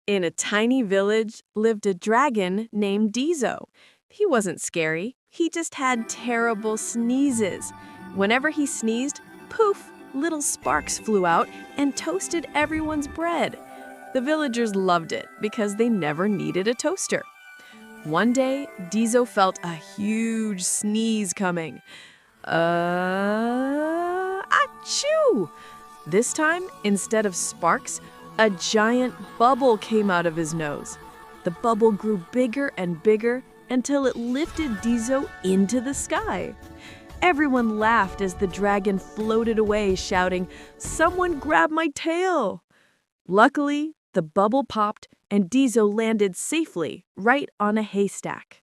In a tiny village lived a dragon named Dizo. He wasn't scary, he just had terrible sneezes. Whenever he sneezed, poof, little sparks flew out and toasted everyone's bread. The villagers loved it because they never needed a toaster. One day, Dizo felt a huge sneeze coming. Achoo! This time, instead of sparks, a giant bubble came out of his nose. The bubble grew bigger and bigger until it lifted Dizo into the sky. Everyone laughed as the dragon floated away, shouting, "Someone grab my tail!" Luckily, the bubble popped and Dizo landed safely right on a haystack.